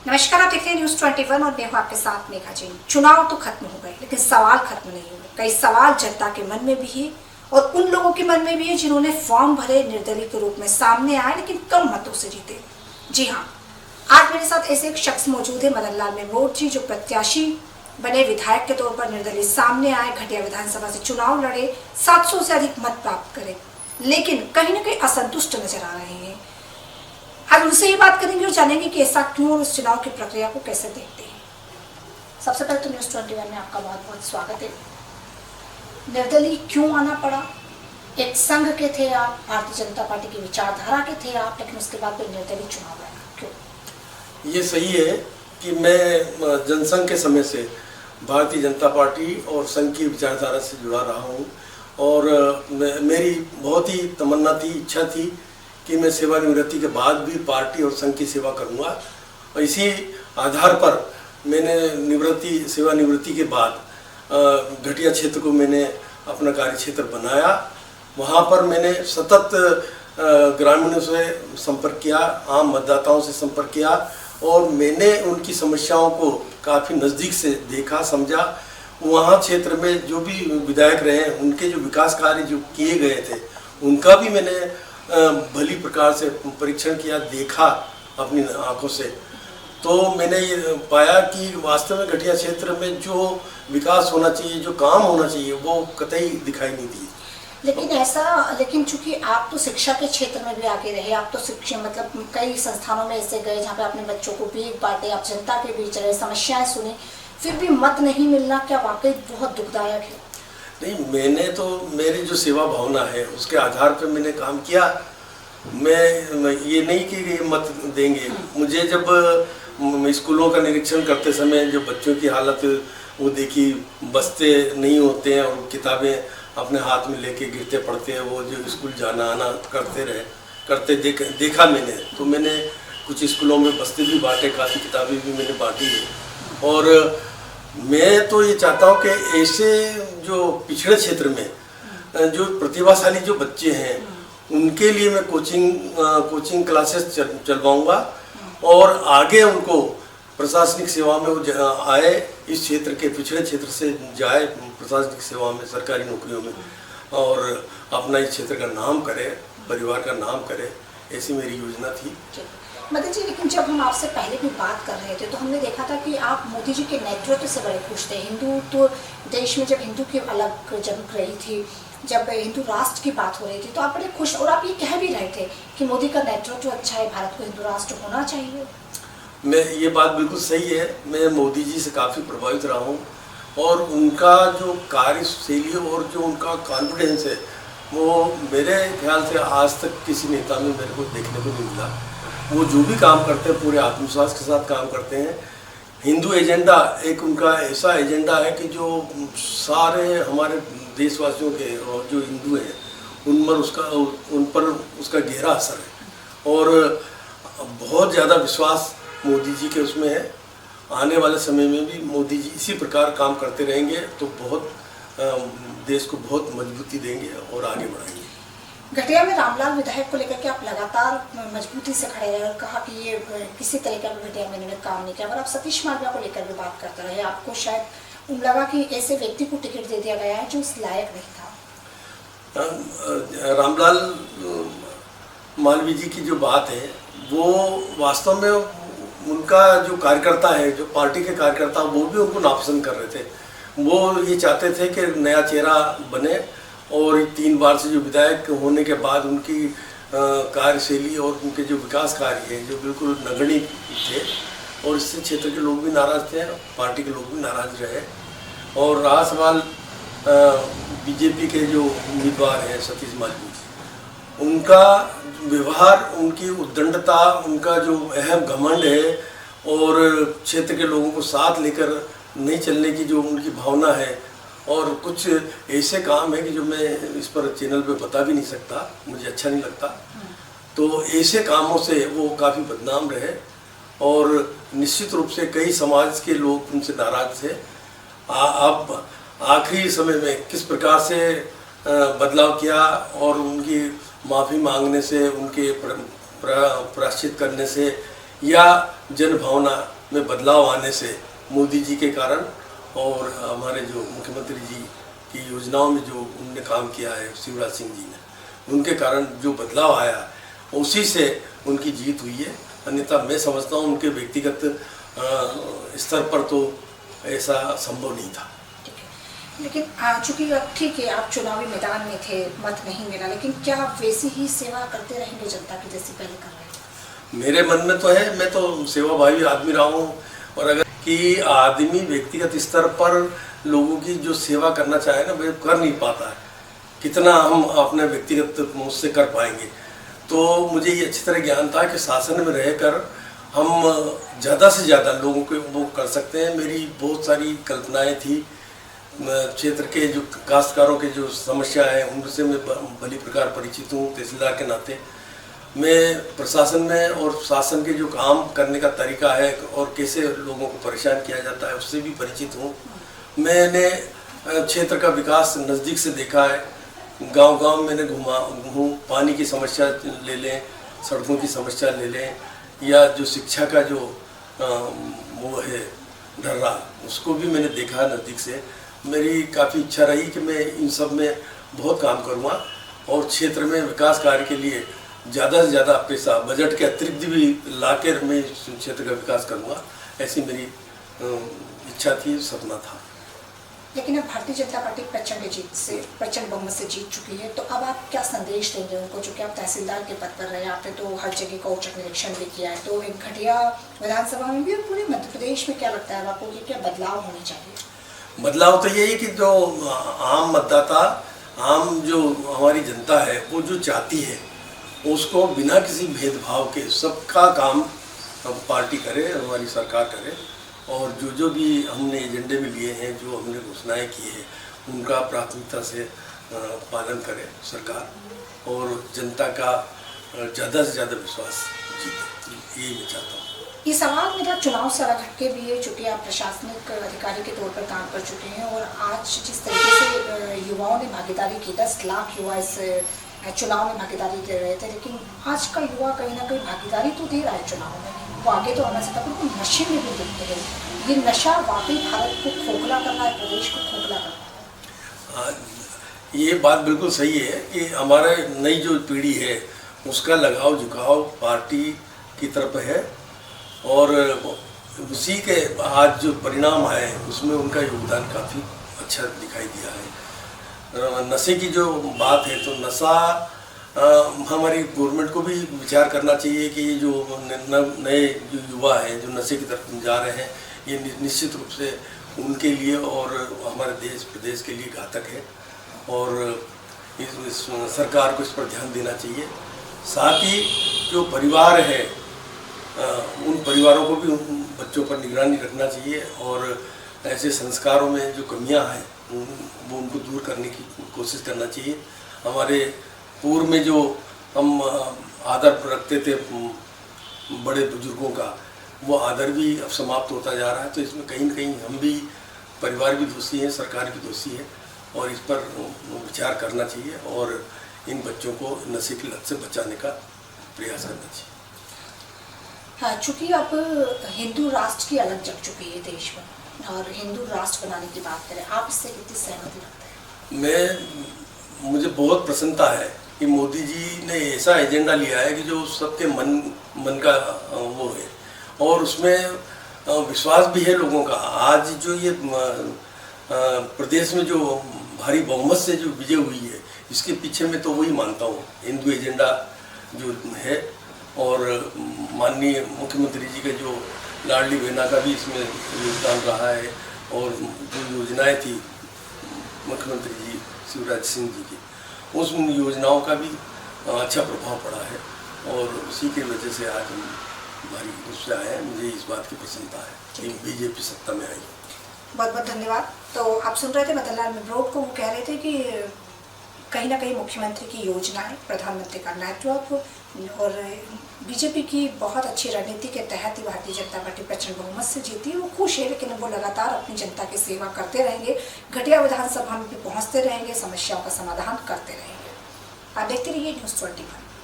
नमस्कार, आप देख रहे हैं न्यूज़ 21 और मैं हूं आपके साथ मेघा जैन। चुनाव तो खत्म हो गए, लेकिन सवाल खत्म नहीं हुए। कई सवाल जनता के मन में भी है और उन लोगों के मन में भी है जिन्होंने फॉर्म भरे, निर्दलीय के रूप में सामने आए लेकिन कम मतों से जीते। जी हाँ, आज मेरे साथ ऐसे एक शख्स मौजूद है, मदन लाल मेमोड जी, जो प्रत्याशी बने, विधायक के तौर पर निर्दलीय सामने आए, घटिया विधानसभा से चुनाव लड़े, 700 से अधिक मत प्राप्त करे, लेकिन कहीं ना कहीं असंतुष्ट नजर आ रहे हैं। आज उनसे ही बात करेंगे और जानेंगे कि ऐसा क्यों और उस चुनाव की प्रक्रिया को कैसे देखते हैं। सबसे पहले तो न्यूज़ 21 में आपका बहुत बहुत स्वागत है। निर्दलीय क्यों आना पड़ा? एक संघ के थे आप, भारतीय जनता पार्टी की विचारधारा के थे आप, लेकिन उसके बाद फिर निर्दलीय चुनाव लड़ा, क्यों? ये सही है कि मैं जनसंघ के समय से भारतीय जनता पार्टी और संघ की विचारधारा से जुड़ा रहा हूँ और मेरी बहुत ही तमन्ना थी, इच्छा थी कि मैं सेवानिवृत्ति के बाद भी पार्टी और संघ की सेवा करूँगा। और इसी आधार पर मैंने सेवानिवृत्ति के बाद घटिया क्षेत्र को मैंने अपना कार्य क्षेत्र बनाया। वहाँ पर मैंने सतत ग्रामीणों से संपर्क किया, आम मतदाताओं से संपर्क किया और मैंने उनकी समस्याओं को काफ़ी नज़दीक से देखा, समझा। वहाँ क्षेत्र में जो भी विधायक रहे, उनके जो विकास कार्य जो किए गए थे, उनका भी मैंने भली प्रकार से परीक्षण किया, देखा अपनी आंखों से। तो मैंने ये पाया कि वास्तव में घटिया क्षेत्र में जो विकास होना चाहिए, जो काम होना चाहिए, वो कतई दिखाई नहीं दिए। लेकिन चूंकि आप तो शिक्षा के क्षेत्र में भी आगे रहे, आप तो शिक्षा मतलब कई संस्थानों में ऐसे गए जहाँ पे अपने बच्चों को भी बांटे, आप जनता के बीच रहे, समस्याएं सुनी, फिर भी मत नहीं मिलना क्या वाकई बहुत दुखदायक है? नहीं, मैंने तो मेरी जो सेवा भावना है उसके आधार पर मैंने काम किया। मैं ये नहीं कि ये मत देंगे। मुझे जब स्कूलों का निरीक्षण करते समय जो बच्चों की हालत वो देखी, बस्ते नहीं होते हैं और किताबें अपने हाथ में लेके गिरते पड़ते हैं, वो जो स्कूल जाना आना करते देखा मैंने। तो मैंने कुछ स्कूलों में बस्ते भी बांटे, काफ़ी किताबें भी मैंने बांटी है। और मैं तो ये चाहता हूँ कि ऐसे जो पिछड़े क्षेत्र में जो प्रतिभाशाली जो बच्चे हैं उनके लिए मैं कोचिंग क्लासेस चलवाऊँगा और आगे उनको प्रशासनिक सेवा में वो आए, इस क्षेत्र के पिछड़े क्षेत्र से जाए प्रशासनिक सेवा में, सरकारी नौकरियों में, और अपना इस क्षेत्र का नाम करे, परिवार का नाम करे, ऐसी मेरी योजना थी। मदन जी, लेकिन जब हम आपसे पहले भी बात कर रहे थे तो हमने देखा था कि आप मोदी जी के नेतृत्व से बड़े खुश थे। हिंदू तो देश में जब हिंदू की अलग जंग रही थी, जब हिंदू राष्ट्र की बात हो रही थी, तो आप बड़े खुश और आप ये कह भी रहे थे कि मोदी का नेतृत्व अच्छा है, भारत को हिंदू राष्ट्र होना चाहिए। ये बात बिल्कुल सही है। मैं मोदी जी से काफ़ी प्रभावित रहा हूँ और उनका जो कार्यशैली और जो उनका कॉन्फिडेंस है वो मेरे ख्याल से आज तक किसी नेता में मेरे को देखने को नहीं मिला। वो जो भी काम करते हैं पूरे आत्मविश्वास के साथ काम करते हैं। हिंदू एजेंडा एक उनका ऐसा एजेंडा है कि जो सारे हमारे देशवासियों के और जो हिंदू हैं उन पर उसका गहरा असर है और बहुत ज़्यादा विश्वास मोदी जी के उसमें है। आने वाले समय में भी मोदी जी इसी प्रकार काम करते रहेंगे तो बहुत देश को बहुत मजबूती देंगे और आगे बढ़ाएंगे। घटिया में रामलाल विधायक को लेकर के आप लगातार मजबूती से खड़े रहे और कहा कि ये किसी तरह का भी घटिया में इन्होंने काम नहीं किया, और आप सतीश मालविया को लेकर भी बात करते रहे। आपको शायद लगा कि ऐसे व्यक्ति को टिकट दे दिया गया है जो उस लायक नहीं था। रामलाल मालवीय जी की जो बात है वो वास्तव में उनका जो कार्यकर्ता है, जो पार्टी के कार्यकर्ता, वो भी उनको नापसंद कर रहे थे। वो ये चाहते थे कि नया चेहरा बने और 3 बार से जो विधायक होने के बाद उनकी कार्यशैली और उनके जो विकास कार्य हैं जो बिल्कुल नगण्य थे और इससे क्षेत्र के लोग भी नाराज़ थे, पार्टी के लोग भी नाराज़ रहे। और रहा सवाल बीजेपी के जो उम्मीदवार हैं सतीश मालविया, उनका व्यवहार, उनकी उद्दंडता, उनका जो अहम घमंड है और क्षेत्र के लोगों को साथ लेकर नहीं चलने की जो उनकी भावना है, और कुछ ऐसे काम है कि जो मैं इस पर चैनल पे बता भी नहीं सकता, मुझे अच्छा नहीं लगता। तो ऐसे कामों से वो काफ़ी बदनाम रहे और निश्चित रूप से कई समाज के लोग उनसे नाराज थे। अब आखिरी समय में किस प्रकार से बदलाव किया और उनकी माफ़ी मांगने से, उनके प्रायश्चित करने से या जन भावना में बदलाव आने से मोदी जी के कारण और हमारे जो मुख्यमंत्री जी की योजनाओं में जो उनने काम किया है शिवराज सिंह जी ने, उनके कारण जो बदलाव आया उसी से उनकी जीत हुई है। अन्यथा मैं समझता हूँ उनके व्यक्तिगत स्तर पर तो ऐसा संभव नहीं था। लेकिन चूंकि अब ठीक है, आप चुनावी मैदान में थे, मत नहीं मिला, लेकिन क्या आप वैसी ही सेवा करते रहेंगे जनता की जैसे पहले कर रहे थे? मेरे मन में तो है, मैं तो सेवाभावी आदमी रहा हूँ। और अगर कि आदमी व्यक्तिगत स्तर पर लोगों की जो सेवा करना चाहे ना, वह कर नहीं पाता है। कितना हम अपने व्यक्तिगत मुझसे कर पाएंगे। तो मुझे ये अच्छी तरह ज्ञान था कि शासन में रहकर हम ज़्यादा से ज़्यादा लोगों को वो कर सकते हैं। मेरी बहुत सारी कल्पनाएं थी। क्षेत्र के जो काश्तकारों के जो समस्या है उनसे मैं भली प्रकार परिचित हूँ। तहसीलदार के नाते मैं प्रशासन में और शासन के जो काम करने का तरीका है और कैसे लोगों को परेशान किया जाता है उससे भी परिचित हूँ। मैंने क्षेत्र का विकास नज़दीक से देखा है। गांव-गांव मैंने घूमा हूँ। पानी की समस्या ले लें, सड़कों की समस्या ले लें, या जो शिक्षा का जो वो है ढर्रा, उसको भी मैंने देखा नज़दीक से। मेरी काफ़ी इच्छा रही कि मैं इन सब में बहुत काम करूँगा और क्षेत्र में विकास कार्य के लिए ज़्यादा से ज़्यादा पैसा बजट के अतिरिक्त भी लाकर मैं इस क्षेत्र का विकास करूँगा, ऐसी मेरी इच्छा थी, सपना था। लेकिन अब भारतीय जनता पार्टी प्रचंड बहुमत से जीत चुकी है, तो अब आप क्या संदेश देंगे उनको? चूँकि आप तहसीलदार के पद पर रहे, आपने तो हर जगह का औचक निरीक्षण भी किया है, तो एक घटिया विधानसभा में भी और पूरे मध्य प्रदेश में क्या लगता है आपको कि क्या बदलाव होने चाहिए? बदलाव तो यही कि जो आम मतदाता, आम जो हमारी जनता है, वो जो चाहती है उसको बिना किसी भेदभाव के सबका काम पार्टी करे, हमारी सरकार करे। और जो भी हमने एजेंडे में लिए हैं, जो हमने घोषणाएं की हैं, उनका प्राथमिकता से पालन करे सरकार और जनता का ज़्यादा से ज़्यादा विश्वास जीते, यही मैं चाहता हूँ। ये सवाल मेरा चुनाव से अलग हटके भी है, चूँकि आप प्रशासनिक अधिकारी के तौर पर काम कर चुके हैं और आज जिस तरीके से युवाओं ने भागीदारी की, 10 लाख युवा इस चुनाव में भागीदारी दे रहे थे, लेकिन आज का युवा कहीं ना कहीं भागीदारी तो दे रहा है चुनाव में, वो आगे तो आना चाहता है, पर नशे में भी लिप्त है। ये नशा वाकई भारत को खोखला कर रहा है, प्रदेश को खोखला कर रहा है। ये बात बिल्कुल सही है कि हमारे नई जो पीढ़ी है उसका लगाव झुकाव पार्टी की तरफ है और उसी के आज जो परिणाम आए उसमें उनका योगदान काफ़ी अच्छा दिखाई दिया है। नशे की जो बात है, तो नशा हमारी गवर्नमेंट को भी विचार करना चाहिए कि ये जो नए जो युवा हैं जो नशे की तरफ जा रहे हैं, ये निश्चित रूप से उनके लिए और हमारे देश प्रदेश के लिए घातक है और इस सरकार को इस पर ध्यान देना चाहिए। साथ ही जो परिवार है उन परिवारों को भी उन बच्चों पर निगरानी रखना चाहिए और ऐसे संस्कारों में जो कमियां हैं वो उनको दूर करने की कोशिश करना चाहिए। हमारे पूर्व में जो हम आदर रखते थे बड़े बुजुर्गों का, वो आदर भी अब समाप्त होता जा रहा है। तो इसमें कहीं न कहीं हम भी, परिवार भी दोषी हैं, सरकार भी दोषी है और इस पर विचार करना चाहिए और इन बच्चों को नशे की लत से बचाने का प्रयास करना चाहिए। हाँ, चूँकि अब हिंदू राष्ट्र की अलग जग चुकी है देश में और हिंदू राष्ट्र बनाने की बात करें, आप इससे कितनी सहमति रखते हैं? मुझे बहुत प्रसन्नता है कि मोदी जी ने ऐसा एजेंडा लिया है कि जो सबके मन का वो है और उसमें विश्वास भी है लोगों का। आज जो ये प्रदेश में जो भारी बहुमत से जो विजय हुई है, इसके पीछे मैं तो वही मानता हूँ, हिंदू एजेंडा जो है और माननीय मुख्यमंत्री जी का जो लाडली बहना का भी इसमें योगदान रहा है और जो योजनाएं थी मुख्यमंत्री जी शिवराज सिंह जी की, उस योजनाओं का भी अच्छा प्रभाव पड़ा है और उसी की वजह से आज हम भारी रूप से आए हैं। मुझे इस बात की प्रसन्नता है कि बीजेपी सत्ता में आई। बहुत बहुत धन्यवाद। तो आप सुन रहे थे मदन लाल मेब्रोड को, वो कह रहे थे कि कहीं ना कहीं मुख्यमंत्री की योजनाएं, प्रधानमंत्री का नेतृत्व और बीजेपी की बहुत अच्छी रणनीति के तहत ही भारतीय जनता पार्टी प्रचंड बहुमत से जीती है। वो खुश है, लेकिन वो लगातार अपनी जनता की सेवा करते रहेंगे, घटिया विधानसभा में भी पहुंचते रहेंगे, समस्याओं का समाधान करते रहेंगे। आप देखते रहिए News 21।